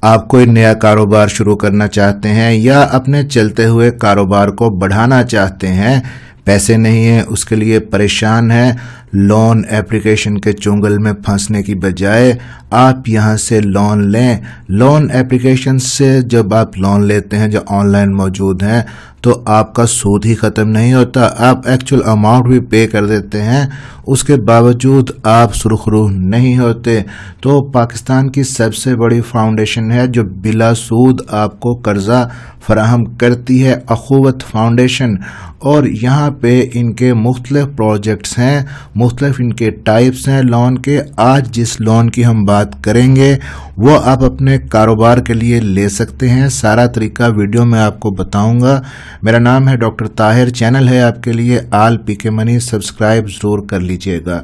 آپ कोई नया कारोबार शुरू करना चाहते हैं या अपने चलते हुए कारोबार को बढ़ाना चाहते हैं, पैसे नहीं है, उसके लिए परेशान हैं, लोन एप्लीकेशन के चुंगल में फंसने की बजाय आप यहां से लोन लें। लोन एप्लीकेशन से जब आप लोन लेते हैं जो ऑनलाइन मौजूद हैं तो आपका सूद ही ख़त्म नहीं होता, आप एक्चुअल अमाउंट भी पे कर देते हैं, उसके बावजूद आप सुरखरू नहीं होते। तो पाकिस्तान की सबसे बड़ी फाउंडेशन है जो बिला सूद आपको कर्जा फराहम करती है, अखुवत फाउंडेशन। और यहाँ पे इनके मुख्तलिफ प्रोजेक्ट्स हैं, मुख्तलिफ इनके टाइप्स हैं लोन के। आज जिस लोन की हम बात करेंगे वो आप अपने कारोबार के लिए ले सकते हैं। सारा तरीका वीडियो में आपको बताऊंगा। मेरा नाम है डॉक्टर ताहिर, चैनल है आपके लिए आल पीके मनी, सब्सक्राइब ज़रूर कर लीजिएगा।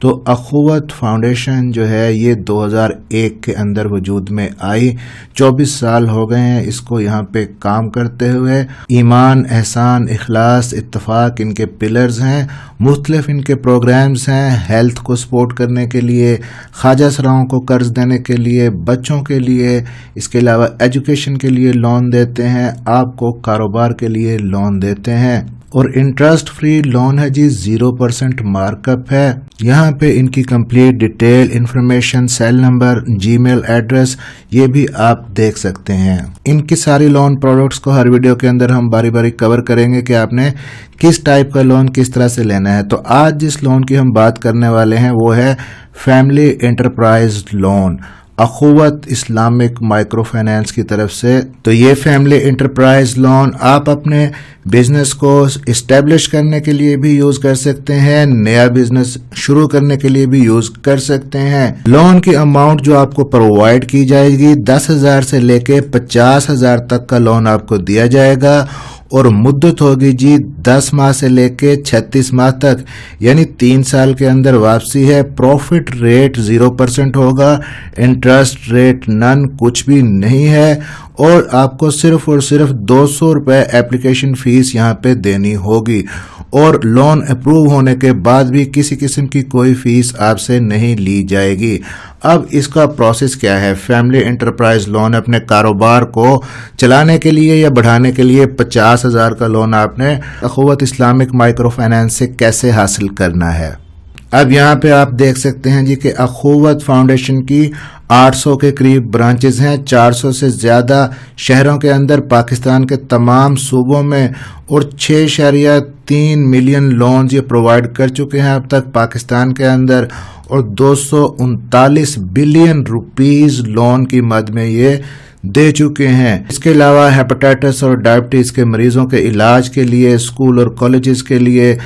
तो अखुवत फाउंडेशन जो है ये 2001 के अंदर वजूद में आई, 24 साल हो गए हैं इसको यहाँ पे काम करते हुए। ईमान, एहसान, इखलास, इत्तफाक इनके पिलर्स हैं। मुख्तलिफ इनके प्रोग्राम्स हैं, हेल्थ को सपोर्ट करने के लिए, ख्वाजा सराओं को कर्ज देने के लिए, बच्चों के लिए, इसके अलावा एजुकेशन के लिए लोन देते हैं, आपको कारोबार के लिए लोन देते हैं। और इंटरेस्ट फ्री लोन है जी, 0% मार्कअप है। यहाँ पे इनकी complete detail information, cell number, Gmail address ये भी आप देख सकते हैं। इनकी सारी लोन प्रोडक्ट्स को हर वीडियो के अंदर हम बारी बारी कवर करेंगे कि आपने किस टाइप का लोन किस तरह से लेना है। तो आज जिस लोन की हम बात करने वाले हैं वो है family enterprise loan, अखुवत Islamic micro finance की तरफ से। तो ये फैमिली एंटरप्राइज लोन आप अपने बिजनेस को इस्टेब्लिश करने के लिए भी यूज कर सकते हैं, नया बिजनेस शुरू करने के लिए भी यूज कर सकते हैं। लोन की अमाउंट जो आपको प्रोवाइड की जाएगी 10,000 से लेके 50,000 तक का लोन आपको दिया जाएगा। और मुद्दत होगी जी 10 माह से लेके 36 माह तक, यानी 3 साल के अंदर वापसी है। प्रॉफिट रेट 0% होगा, इंटरेस्ट रेट नन, कुछ भी नहीं है। और आपको सिर्फ और सिर्फ 200 रुपये एप्लीकेशन फीस यहाँ पे देनी होगी। और लोन अप्रूव होने के बाद भी किसी किस्म की कोई फीस आपसे नहीं ली जाएगी। अब इसका प्रोसेस क्या है? फैमिली एंटरप्राइज लोन अपने कारोबार को चलाने के लिए या बढ़ाने के लिए 50,000 का लोन आपने अखुवत इस्लामिक माइक्रो फाइनेंस से कैसे हासिल करना है। अब यहाँ पे आप देख सकते हैं जी कि अखुवत फाउंडेशन की 800 के करीब ब्रांचेस हैं, 400 से ज़्यादा शहरों के अंदर पाकिस्तान के तमाम सूबों में, और 6.3 मिलियन लोन्स ये प्रोवाइड कर चुके हैं अब तक पाकिस्तान के अंदर। और 239 बिलियन रुपीस लोन की मद में ये दे चुके हैं। इसके अलावा हेपेटाइटिस और डायबिटीज़ के मरीजों के इलाज के लिए, स्कूल और कॉलेजेस के लिए,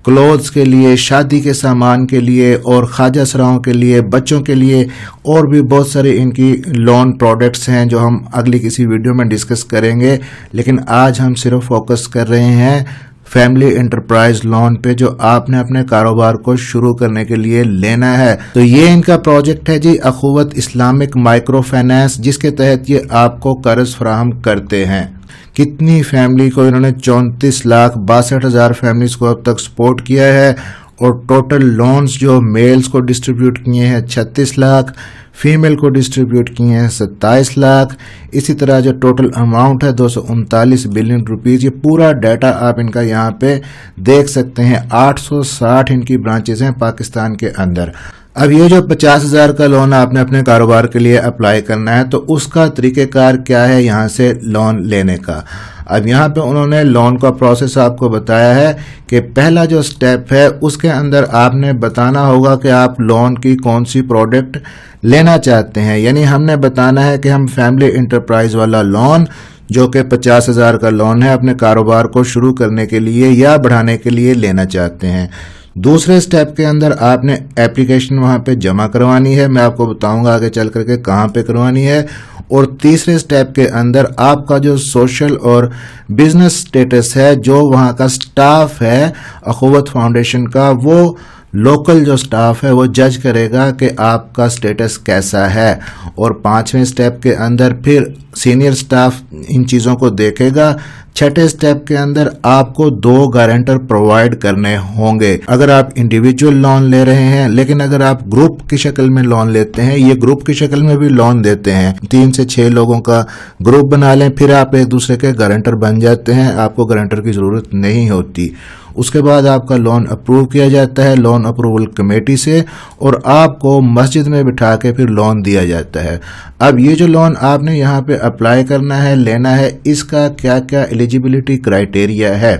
क्लोथ्स के लिए, शादी के सामान के लिए, और ख्वाजा सराओं के लिए, बच्चों के लिए, और भी बहुत सारे इनकी लोन प्रोडक्ट्स हैं जो हम अगली किसी वीडियो में डिस्कस करेंगे। लेकिन आज हम सिर्फ फोकस कर रहे हैं फैमिली एंटरप्राइज लोन पे जो आपने अपने कारोबार को शुरू करने के लिए लेना है। तो ये इनका प्रोजेक्ट है जी अखुवत इस्लामिक माइक्रो फाइनेंस, जिसके तहत ये आपको कर्ज फराहम करते हैं। कितनी फैमिली को इन्होंने 34,62,000 फैमिलीज को अब तक सपोर्ट किया है। और टोटल लोन्स जो मेल्स को डिस्ट्रीब्यूट किए हैं 36 लाख, फीमेल को डिस्ट्रीब्यूट किए हैं 27 लाख। इसी तरह जो टोटल अमाउंट है 239 बिलियन रुपीस। ये पूरा डाटा आप इनका यहाँ पे देख सकते हैं। 860 इनकी ब्रांचेस हैं पाकिस्तान के अंदर। अब ये जो 50,000 का लोन आपने अपने कारोबार के लिए अप्लाई करना है तो उसका तरीक़ेकार क्या है यहाँ से लोन लेने का। अब यहाँ पे उन्होंने लोन का प्रोसेस आपको बताया है कि पहला जो स्टेप है उसके अंदर आपने बताना होगा कि आप लोन की कौन सी प्रोडक्ट लेना चाहते हैं। यानी हमने बताना है कि हम फैमिली एंटरप्राइज वाला लोन जो कि 50,000 का लोन है अपने कारोबार को शुरू करने के लिए या बढ़ाने के लिए लेना चाहते हैं। दूसरे स्टेप के अंदर आपने एप्लीकेशन वहां पे जमा करवानी है, मैं आपको बताऊंगा आगे चल करके कहां पे करवानी है। और तीसरे स्टेप के अंदर आपका जो सोशल और बिजनेस स्टेटस है, जो वहां का स्टाफ है अखुवत फाउंडेशन का, वो लोकल जो स्टाफ है वो जज करेगा कि आपका स्टेटस कैसा है, और 5वें स्टेप के अंदर फिर सीनियर स्टाफ इन चीज़ों को देखेगा। 6ठे स्टेप के अंदर आपको 2 गारंटर प्रोवाइड करने होंगे अगर आप इंडिविजुअल लोन ले रहे हैं। लेकिन अगर आप ग्रुप की शक्ल में लोन लेते हैं, ये ग्रुप की शक्ल में भी लोन देते हैं, 3 से 6 लोगों का ग्रुप बना लें, फिर आप एक दूसरे के गारंटर बन जाते हैं, आपको गारंटर की ज़रूरत नहीं होती। उसके बाद आपका लोन अप्रूव किया जाता है लोन अप्रूवल कमेटी से, और आपको मस्जिद में बिठा के फिर लोन दिया जाता है। अब ये जो लोन आपने यहाँ पे अप्लाई करना है, लेना है, इसका क्या क्या एलिजिबिलिटी क्राइटेरिया है,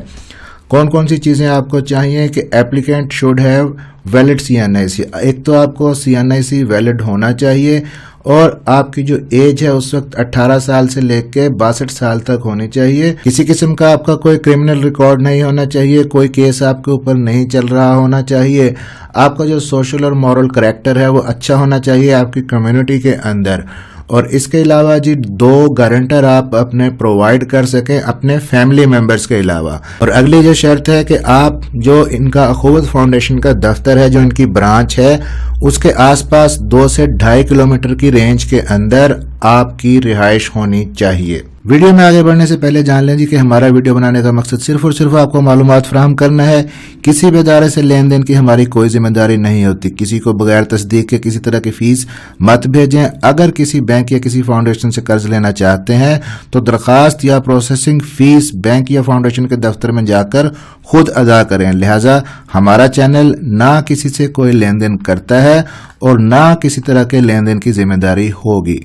कौन कौन सी चीज़ें आपको चाहिए कि applicant should have valid CNIC। एक तो आपको CNIC वैलिड होना चाहिए, और आपकी जो एज है उस वक्त 18 साल से लेके 62 साल तक होनी चाहिए। किसी किस्म का आपका कोई क्रिमिनल रिकॉर्ड नहीं होना चाहिए, कोई केस आपके ऊपर नहीं चल रहा होना चाहिए। आपका जो सोशल और मॉरल करैक्टर है वो अच्छा होना चाहिए आपकी कम्युनिटी के अंदर। और इसके अलावा जी 2 गारंटर आप अपने प्रोवाइड कर सकें अपने फैमिली मेंबर्स के अलावा। और अगली जो शर्त है कि आप जो इनका अखुवत फाउंडेशन का दफ्तर है, जो इनकी ब्रांच है, उसके आसपास 2 से 2.5 किलोमीटर की रेंज के अंदर आपकी रिहाइश होनी चाहिए। वीडियो में आगे बढ़ने से पहले जान लें जी कि हमारा वीडियो बनाने का मकसद सिर्फ और सिर्फ आपको मालूमात फराहम करना है। किसी भी इदारे से लेन देन की हमारी कोई जिम्मेदारी नहीं होती। किसी को बगैर तस्दीक के किसी तरह की फीस मत भेजें। अगर किसी बैंक या किसी फाउंडेशन से कर्ज लेना चाहते हैं तो दरखास्त या प्रोसेसिंग फीस बैंक या फाउंडेशन के दफ्तर में जाकर खुद अदा करें। लिहाजा हमारा चैनल ना किसी से कोई लेन देन करता है और ना किसी तरह के लेन देन की जिम्मेदारी होगी।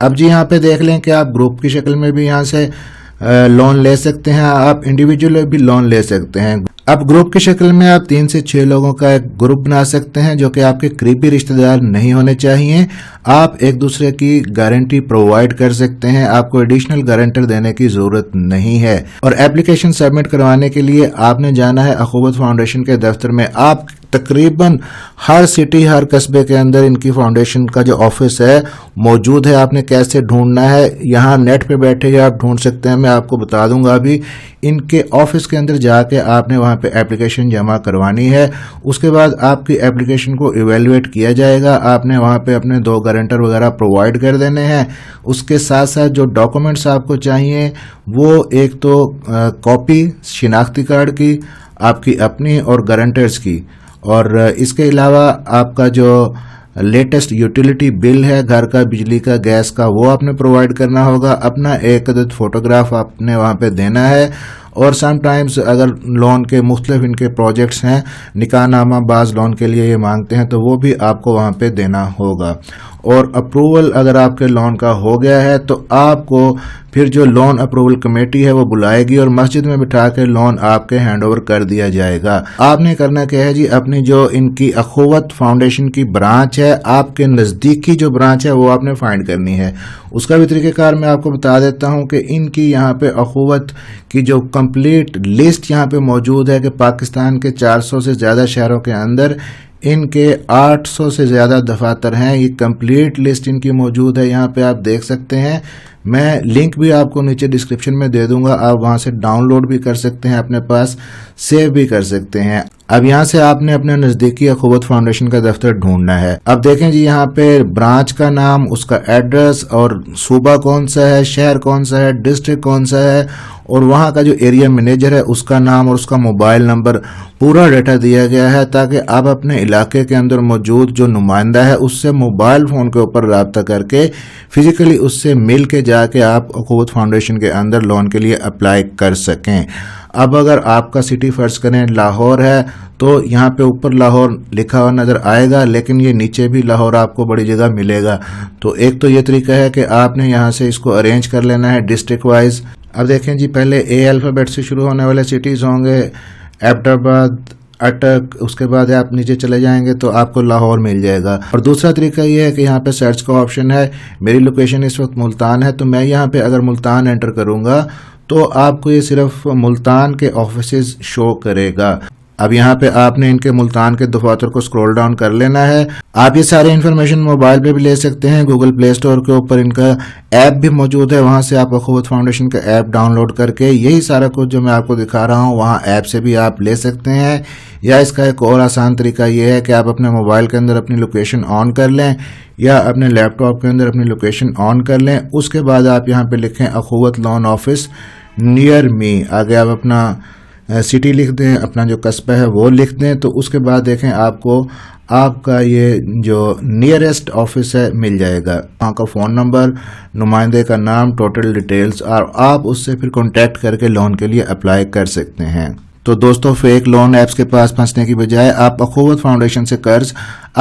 अब जी यहाँ पे देख लें कि आप ग्रुप की शक्ल में भी यहाँ से लोन ले सकते हैं, आप इंडिविजुअल भी लोन ले सकते हैं। अब ग्रुप की शक्ल में आप 3 से 6 लोगों का एक ग्रुप बना सकते हैं जो कि आपके करीबी रिश्तेदार नहीं होने चाहिए। आप एक दूसरे की गारंटी प्रोवाइड कर सकते हैं, आपको एडिशनल गारंटर देने की जरूरत नहीं है। और एप्लीकेशन सबमिट करवाने के लिए आपने जाना है अखुवत फाउंडेशन के दफ्तर में। आप तकरीबन हर सिटी, हर कस्बे के अंदर इनकी फाउंडेशन का जो ऑफिस है मौजूद है। आपने कैसे ढूंढना है, यहाँ नेट पे बैठे ही आप ढूंढ सकते हैं, मैं आपको बता दूंगा अभी। इनके ऑफिस के अंदर जाके आपने वहाँ पे एप्लीकेशन जमा करवानी है। उसके बाद आपकी एप्लीकेशन को इवेलुएट किया जाएगा। आपने वहाँ पे अपने 2 गारंटर वगैरह प्रोवाइड कर देने हैं। उसके साथ साथ जो डॉक्यूमेंट्स आपको चाहिए वो एक तो कॉपी शिनाख्ती कार्ड की, आपकी अपनी और गारंटर्स की, और इसके अलावा आपका जो लेटेस्ट यूटिलिटी बिल है घर का, बिजली का, गैस का, वो आपने प्रोवाइड करना होगा। अपना एक अदद फोटोग्राफ आपने वहाँ पे देना है। और समटाइम्स अगर लोन के मुख्तलिफ इनके प्रोजेक्ट्स हैं, निकाहनामा बाज़ लोन के लिए ये मांगते हैं, तो वो भी आपको वहाँ पे देना होगा। और अप्रूवल अगर आपके लोन का हो गया है तो आपको फिर जो लोन अप्रूवल कमेटी है वो बुलाएगी और मस्जिद में बिठा के लोन आपके हैंड ओवर कर दिया जाएगा। आपने करना क्या है जी, अपनी जो इनकी अखुवत फाउंडेशन की ब्रांच है, आपके नज़दीकी जो ब्रांच है वो आपने फाइंड करनी है। उसका भी तरीक़ेकार मैं आपको बता देता हूँ कि इनकी यहाँ पे अखुवत की जो कंप्लीट लिस्ट यहाँ पे मौजूद है कि पाकिस्तान के 400 से ज़्यादा शहरों के अंदर इनके 800 से ज़्यादा दफातर हैं। ये कंप्लीट लिस्ट इनकी मौजूद है, यहाँ पे आप देख सकते हैं। मैं लिंक भी आपको नीचे डिस्क्रिप्शन में दे दूंगा, आप वहाँ से डाउनलोड भी कर सकते हैं, अपने पास सेव भी कर सकते हैं। अब यहाँ से आपने अपने नज़दीकी अखुवत फाउंडेशन का दफ्तर ढूंढना है। अब देखें जी, यहाँ पे ब्रांच का नाम, उसका एड्रेस, और सूबा कौन सा है, शहर कौन सा है, डिस्ट्रिक्ट कौन सा है, और वहाँ का जो एरिया मैनेजर है उसका नाम और उसका मोबाइल नंबर, पूरा डाटा दिया गया है ताकि आप अपने इलाके के अंदर मौजूद जो नुमाइंदा है उससे मोबाइल फ़ोन के ऊपर रब्ता करके फिजिकली उससे मिल के जाके आप अखुवत फाउंडेशन के अंदर लोन के लिए अप्लाई कर सकें। अब अगर आपका सिटी फर्ज करें लाहौर है तो यहाँ पे ऊपर लाहौर लिखा हुआ नज़र आएगा, लेकिन ये नीचे भी लाहौर आपको बड़ी जगह मिलेगा। तो एक तो ये तरीका है कि आपने यहाँ से इसको अरेंज कर लेना है डिस्ट्रिक्ट वाइज। अब देखें जी, पहले ए अल्फ़ाबेट से शुरू होने वाले सिटीज़ होंगे, एबटाबाद, अटक, उसके बाद आप नीचे चले जाएंगे तो आपको लाहौर मिल जाएगा। और दूसरा तरीका ये है कि यहाँ पे सर्च का ऑप्शन है। मेरी लोकेशन इस वक्त मुल्तान है तो मैं यहाँ पे अगर मुल्तान एंटर करूँगा तो आपको ये सिर्फ मुल्तान के ऑफिसेज शो करेगा। اب یہاں پہ آپ نے ان کے ملتان کے دفاتر کو سکرول ڈاؤن کر لینا ہے. آپ یہ سارے انفارمیشن موبائل پہ بھی لے سکتے ہیں. گوگل پلے اسٹور کے اوپر ان کا ایپ بھی موجود ہے, وہاں سے آپ اخوت فاؤنڈیشن کا ایپ ڈاؤن لوڈ کر کے یہی سارا کچھ جو میں آپ کو دکھا رہا ہوں وہاں ایپ سے بھی آپ لے سکتے ہیں. یا اس کا ایک اور آسان طریقہ یہ ہے کہ آپ اپنے موبائل کے اندر اپنی لوکیشن آن کر لیں یا اپنے لیپ ٹاپ کے اندر اپنی لوکیشن آن کر لیں. اس کے بعد آپ یہاں پہ لکھیں اخوت لون آفس نیئر می, آگے آپ اپنا سٹی لکھ دیں, اپنا جو قصبہ ہے وہ لکھ دیں. تو اس کے بعد دیکھیں آپ کو آپ کا یہ جو نیئرسٹ آفس ہے مل جائے گا. وہاں کا فون نمبر, نمائندے کا نام, ٹوٹل ڈیٹیلز, اور آپ اس سے پھر کانٹیکٹ کر کے لون کے لیے اپلائی کر سکتے ہیں. تو دوستو فیک لون ایپس کے پاس پھنسنے کی بجائے آپ اخوت فاؤنڈیشن سے قرض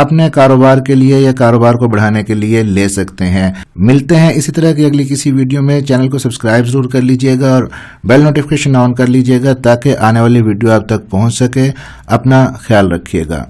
اپنے کاروبار کے لیے یا کاروبار کو بڑھانے کے لیے لے سکتے ہیں. ملتے ہیں اسی طرح کی اگلی کسی ویڈیو میں. چینل کو سبسکرائب ضرور کر لیجئے گا اور بیل نوٹیفیکیشن آن کر لیجئے گا تاکہ آنے والی ویڈیو آپ تک پہنچ سکے. اپنا خیال رکھیے گا.